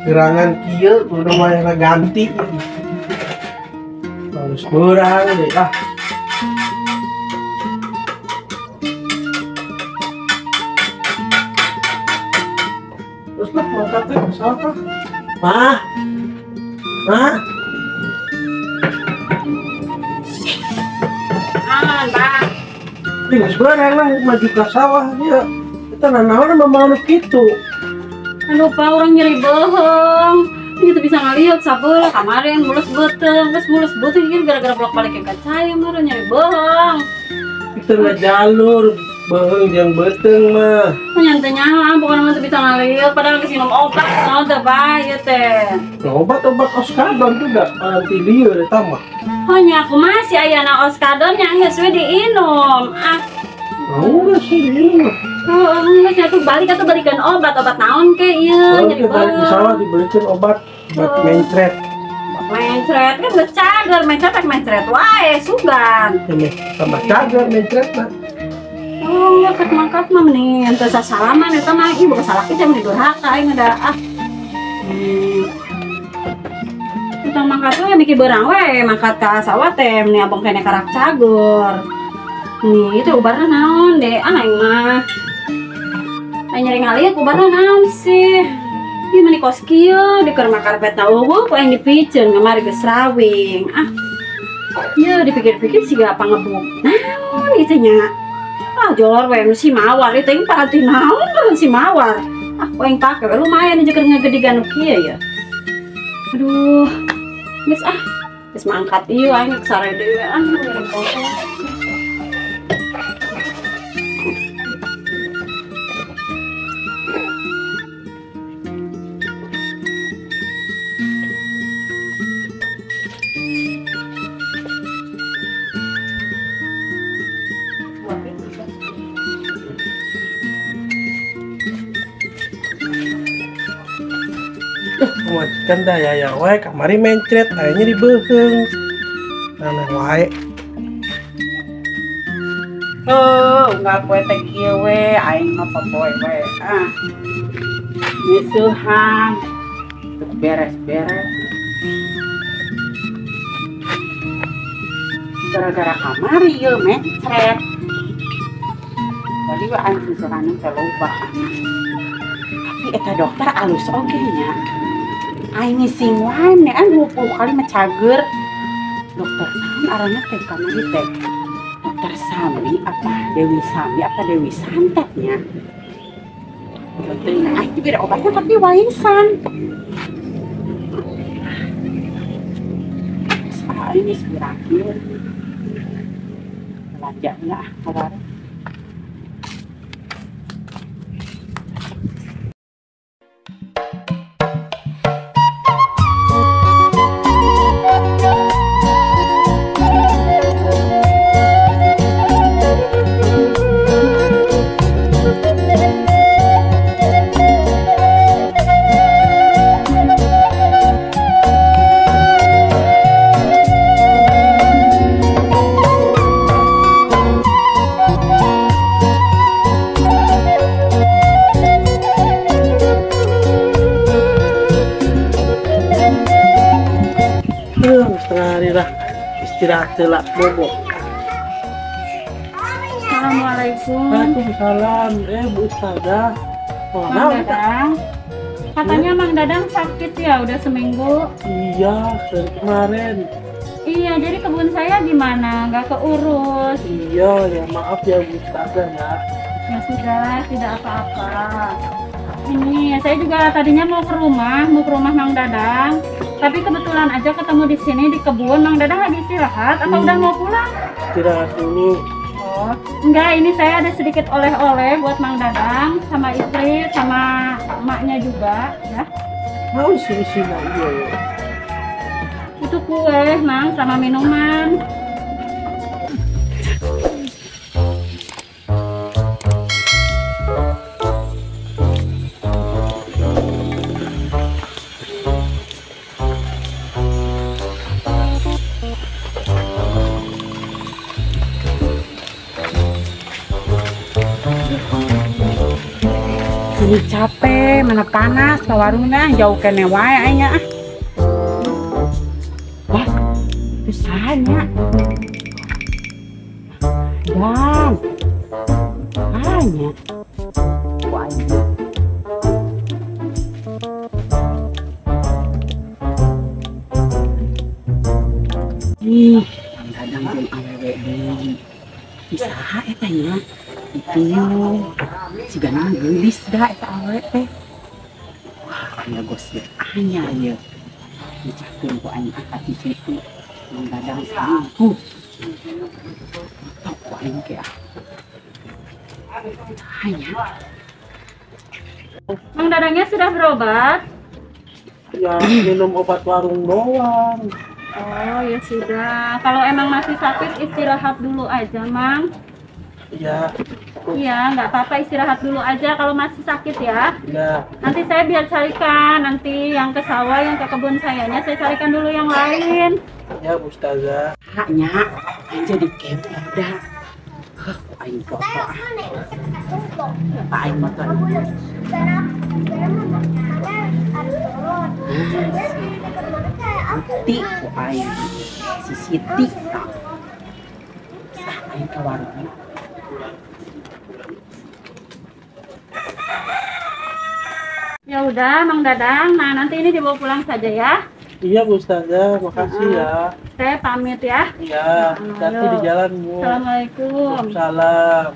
gerangan kieu kudu mah ganti. Harus kurang deh ah. Terus lah mangkatnya siapa? Mah. Mah. Aman, Pak. Ini sebenarnya lah maju ke sawah dia. Kita nanaon mah mau gitu. Aduh, Pak, orang nyeri bohong. Kita bisa ngelihat sabar kemarin mulus beteng, terus mulus beteng ini gara-gara bolak-balik ke saya mah nyeri bohong. Kita nggak jalur bohong yang beteng mah. Nyantanya pokoknya mah bisa ngelihat padahal kasih minum obat, ada Pak, ya teh. Obat-obat oskadon juga anti liur eta mah. Hanya aku masih ayana oskadon yang geus we diinum. Ah, Enggak sih ini mah. oh, enggak tuh balik atau balikan obat naon ke ieu Balik nyeri di bohong. sawah dibelikan obat mencret. Mencret kan geus cager, mencret wae sugan. Ini tambah cager mencret mah. Oh, ket mangkat mah mending ente sasalaman eta mah ieu boga salah kita mending durhaka aing ada ah. Tentang mangkat we mikir beurang we mangkat ka sawah teh meni abang kene karak cager. Nih itu ubarna naon deh aing mah. Aing nyari ngaliat ubarna naon sih. Ieu meni kos kieu di keur makarpetna eueuh ku aing dipikeun ngamari geus rawing. Ah. Ieu dipikir-pikir siga apa ngebuk. Naon ieu nya? Ah jolor we si mawar itu yang parati naon kan si mawar. Ah yang pakai lumayan aja keur ngegedigan kieu ya. Aduh. Geus ah. Geus mangkat ieu aing ke sare deui ah nyeri bohong. Majikan dah ya wae kamari mencret akhirnya dibeheung. Aneh wae. Oh, enggak poe teh kieu we aing mah popoe we. Ah. Misuhan. Teu beres-beres. Gara-gara kamari ieu mencret. Tadi we aing misuhan teh loba. Tapi eta dokter alus oge nya. Aing ngising wae nean 20 kali mencager. Dokter naon aranna teh kamari teh? Dokter Sami apa Dewi Sami apa Dewi Santetnya? Dokternya aing diberi obatnya tapi waisan. Ini sepirakeun. Belanja lah kabar. Setengah hari lah istirahat lah bobo. Assalamualaikum. Waalaikumsalam. Bu Ustazah. Mang Dadang. Katanya Mang Dadang sakit ya udah seminggu. Iya, dari kemarin. Iya, jadi kebun saya gimana? Nggak keurus. Iya, ya maaf ya Bu Ustazah ya. Ya sudah, tidak apa-apa. Ini saya juga tadinya mau ke rumah Mang Dadang. Tapi kebetulan aja ketemu di sini di kebun. Mang Dadang lagi istirahat atau udah mau pulang? Istirahat dulu. Oh, enggak, ini saya ada sedikit oleh-oleh buat Mang Dadang sama istri sama emaknya juga, ya. Mau isi-isi iya ya. Itu kue, Mang, sama minuman. capek, mana panas ke warungnya jauh kene wae anya. Wah, itu sanya. Dan sanya. Wah. Ih, kadang jeung awewe deui. Isaha eta nya? Itu sigana geulis da eta awewe teh. Wah, aya gosip anya ieu. Dicakeun ku aing angkat di situ. Kadang selingkuh. Tok ku aing ge ah. Hanya. Mang Dadangnya sudah berobat? Ya minum obat warung doang. Oh ya sudah. Kalau emang masih sakit istirahat dulu aja, Mang. Ya. Iya, nggak apa-apa, istirahat dulu aja kalau masih sakit ya. Ya. Nanti saya biar carikan, nanti yang ke sawah, yang ke kebun sayanya saya carikan dulu yang lain. Ya Ustazah. Haknya aing jadi kepo dah. Hah, aing foto ah. Aing motor. Siti ku aing. Si Siti. Sah aing ke warung. Ya udah, Mang Dadang. Nah, nanti ini dibawa pulang saja ya. Iya Bu Ustazah, makasih ya. Saya pamit ya. Iya, hati di jalan Bu. Assalamualaikum. Salam.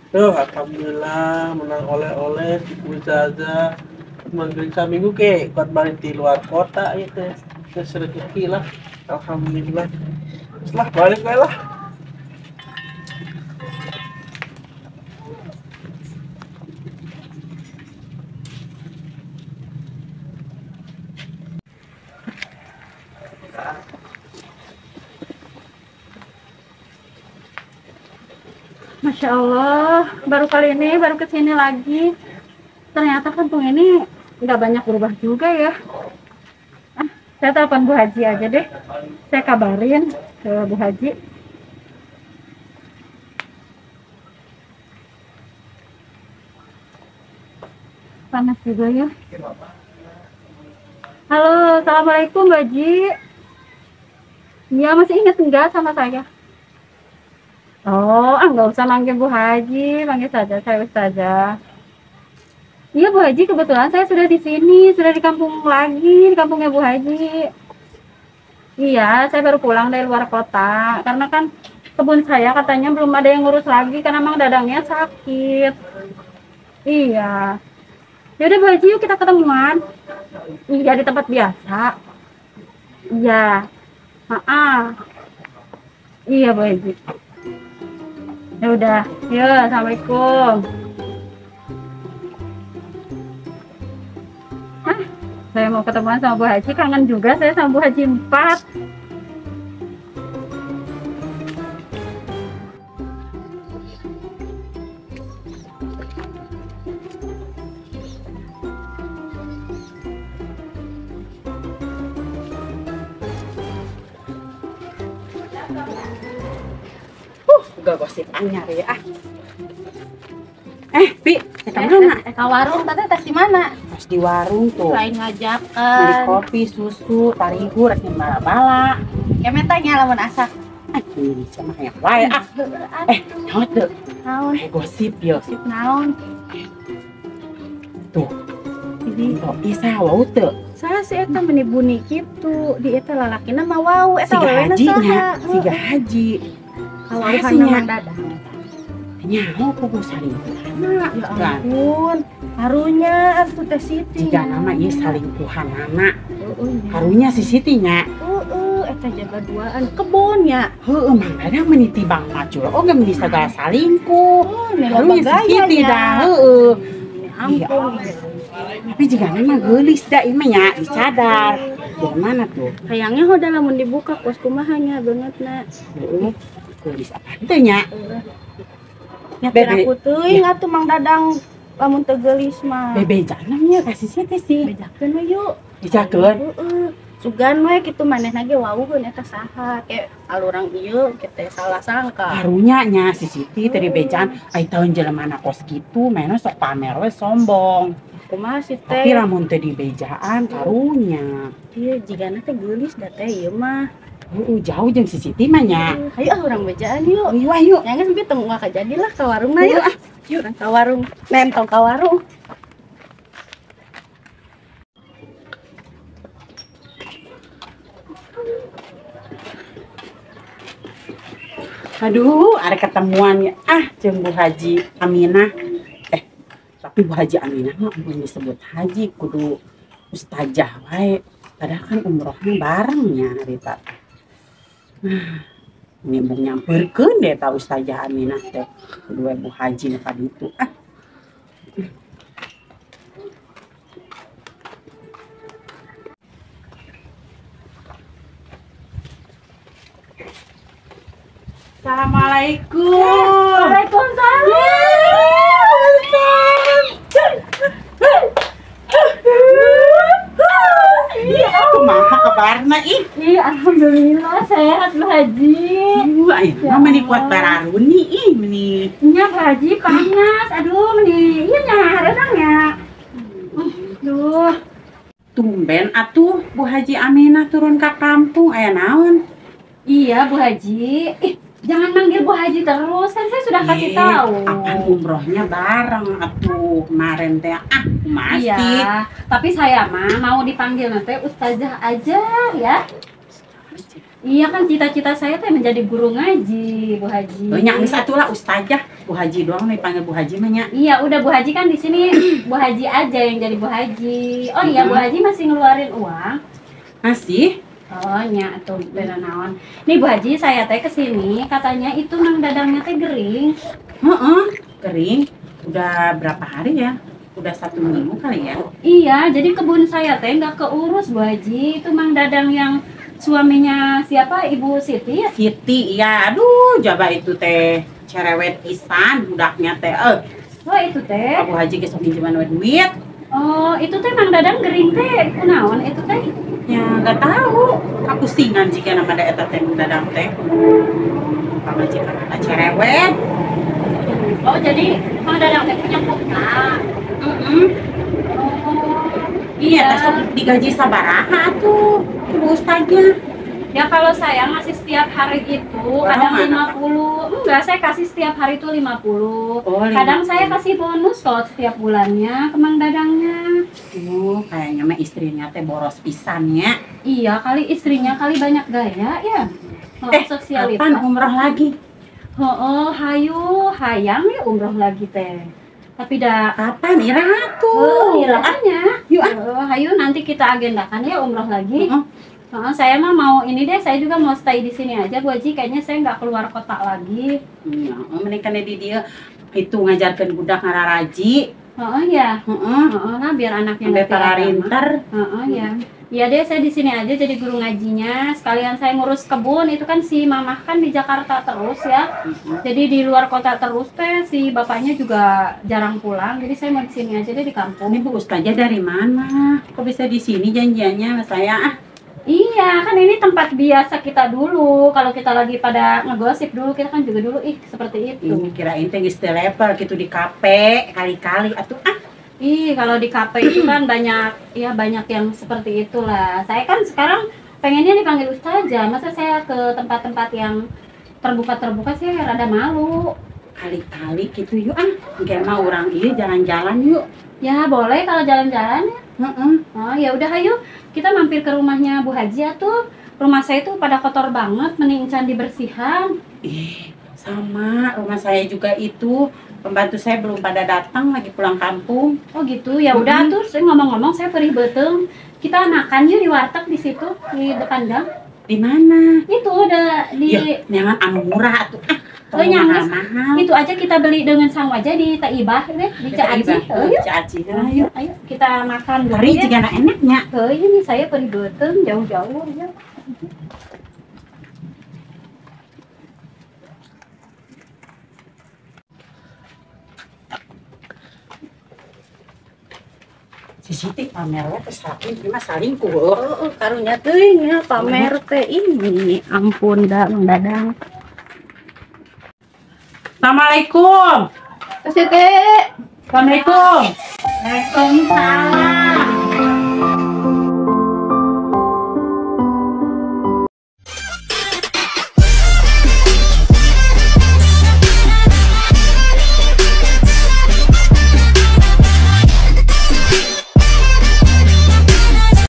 Tuh, alhamdulillah menang oleh-oleh Bu Ustazah. Manggil saminggu ke kuat balik di luar kota itu. Terus rezeki lah. Alhamdulillah. Setelah balik lah. Masya Allah, baru kali ini, baru kesini lagi. Ternyata kampung ini nggak banyak berubah juga ya. Saya telepon Bu Haji aja deh. Saya kabarin ke Bu Haji. Panas juga ya. Halo, Assalamualaikum Bu Haji. Iya, masih ingat nggak sama saya? Oh, nggak usah manggil Bu Haji, panggil saja saya Ustazah. Iya Bu Haji, kebetulan saya sudah di sini, sudah di kampung lagi, di kampungnya Bu Haji. Iya, saya baru pulang dari luar kota, karena kan kebun saya katanya belum ada yang ngurus lagi, karena Mang Dadangnya sakit. Iya. Yaudah Bu Haji, yuk kita ketemuan. Iya, di tempat biasa. Iya. Iya Bu Haji. Ya udah, ya assalamualaikum. Saya mau ketemuan sama Bu Haji, kangen juga saya sama Bu Haji 4. Udah gosip anyar ya ah. Pi, kita mana? Ke warung, tadi tes di mana? Pas di warung tuh. Lain ngajak Beli kopi, susu, tarigu, rasa bala-bala. Kemen tanya lamun asak. Ini sama yang wae ah. Naon tuh? Naon? Gosip ya. Sip naon? Tuh. Tuh, isa wau tuh. Saya sih eta menibuni kitu, di eta lalakina mah wau eta Siga wewe hajinya, siga haji. Kalau Sasinya. Mang Dadang. Nyaho kudu salingkuhanna. Ya ampun, harunya atuh teh Siti. Jika nama ieu salingkuhanana. Harunya si Siti nya. Eta jaga duaan kebunnya. Heueuh, Mang Dadang meniti Bang Macul. Oh, geus bisa segala salingkuh. Harunya si Siti dah, heueuh. Ampun. Tapi jika nama geulis da ieu mah nya dicadar. Di mana tuh? Hayangnya hoda lamun dibuka kos kumahanya bangetna. Heueuh. Geulis apa teh nya? Nya aku teuing atuh Mang Dadang lamun teu geulis mah. Bebe jangan nya kasih Siti sih. Bejakeun we yuk. Dicakeun. sugan we kitu manehna ge wawuheun eta saha ke alurang ieu kita salah sangka. Karunya nya si Siti tadi bejaan ai taun jelema anak kos kitu mainnya sok pamer we sombong. Kumaha sih Tapi teh? lamun teu dibejaan karunya. Ieu jigana teh geulis da teh ieu mah. Jauh jeung si Siti mah nya. Hayu urang bejaan yuk. Ayo ayo. Nya geus teu moal kajadilah ka warung na yuk. Yuk urang ka warung. Nentong ka warung. Aduh, ada ketemuan ya. Jeung Bu Haji Aminah. Tapi Bu Haji Aminah mah belum disebut haji, kudu ustazah wae. Padahal kan umrohnya barengnya harita. Ini bung nyamperkeun deh ta ustazah Aminah teh. Kudu Bu Haji ka ditu. Assalamualaikum. Kumaha kabarna ih? Iya, alhamdulillah sehat Bu Haji. Ayeuna mah meni kuat bararun nih ih meni. Nya Bu Haji panas. Aduh, meni ieu nya hareunang nya. Duh, Tumben atuh Bu Haji Aminah turun ke kampung aya naon? iya Bu Haji. Jangan manggil Bu Haji terus, kan saya sudah kasih tahu. Apaan umrohnya bareng atuh kemarin teh masih. Iya, tapi saya mah mau dipanggil nanti ustazah aja ya. Iya kan cita-cita saya teh menjadi guru ngaji, Bu Haji. Banyak geus atuh lah ustazah, Bu Haji doang dipanggil Bu Haji mah nya. Iya, udah Bu Haji kan di sini Bu Haji aja yang jadi Bu Haji. Oh iya, Bu Haji masih ngeluarin uang. Masih? Oh nya tuh bener naon. Nih Bu Haji saya teh kesini katanya itu Mang Dadangnya teh gering. Heeh, kering. Udah berapa hari ya? Udah 1 minggu kali ya? Iya, jadi kebun saya teh nggak keurus Bu Haji. Itu Mang Dadang yang suaminya siapa? Ibu Siti ya? Siti, ya aduh jaba itu teh cerewet pisan budaknya teh. Oh itu teh. Bu Haji geus pinjeman we duit. Oh itu teh Mang Dadang gering teh. Kunaon itu teh? Ya nggak tahu, kapusingan jika nama ada eta teh dadang teh. Pamajikan ada cerewet. Oh jadi Mang Dadang teh punya putra. Iya, teh sok digaji sabaraha tuh ibu ustaznya. Ya kalau saya ngasih setiap hari itu kadang 50. Enggak, saya kasih setiap hari itu 50. Kadang saya kasih bonus kalau setiap bulannya ke Mang Dadangnya. Kayaknya mah istrinya teh boros pisannya. Iya, kali istrinya kali banyak gaya ya. Sosialitas. Kapan umroh lagi? Hayu, hayang ya umroh lagi teh. Tapi dah Kapan Ira tuh? Irahannya. Yuk hayu nanti kita agendakan ya umroh lagi. Saya mah mau ini deh, saya juga mau stay di sini aja Bu Haji. Kayaknya saya nggak keluar kota lagi. Iya, mendingan di dia itu ngajarkan budak ngararaji. Ya. Nah, biar anaknya ngerti agama. Ya. Iya deh, saya di sini aja jadi guru ngajinya. Sekalian saya ngurus kebun. Itu kan si Mamah kan di Jakarta terus ya. Jadi di luar kota terus teh, si bapaknya juga jarang pulang. Jadi saya mau di sini aja deh di kampung. Ini Bu Ustazah dari mana? Kok bisa di sini janjiannya sama saya? Iya, kan ini tempat biasa kita dulu. Kalau kita lagi pada ngegosip dulu, kita kan juga dulu seperti itu. Ini kirain teh geus teu level gitu di kafe kali-kali atuh kalau di kafe itu kan banyak yang seperti itulah. Saya kan sekarang pengennya dipanggil ustazah. Masa saya ke tempat-tempat yang terbuka saya rada malu. Kali-kali gitu yuk kayak mau orang ini jalan-jalan yuk. Ya boleh kalau jalan-jalan ya. Oh ya udah ayo kita mampir ke rumahnya Bu Haji tuh. Rumah saya tuh pada kotor banget, mending can dibersihan. Sama rumah saya juga itu. Pembantu saya belum pada datang, lagi pulang kampung. Oh gitu, ya udah tuh. Saya ngomong-ngomong saya perih beteng. Kita makan yuk di warteg di situ di depan gang. Di mana? Itu udah di. Jangan anu murah tuh. Mahal. Itu aja kita beli dengan sang wajah di Taibah deh, di Caaji. Ayo kita makan dulu. Hari juga enaknya. Ini saya perih beteng jauh-jauh ya. Si Siti pamer we teh salingkuh. Karunya teuing nya pamer teh ini. Ampun da Mang Dadang. Assalamualaikum. Siti. Assalamualaikum. Waalaikumsalam.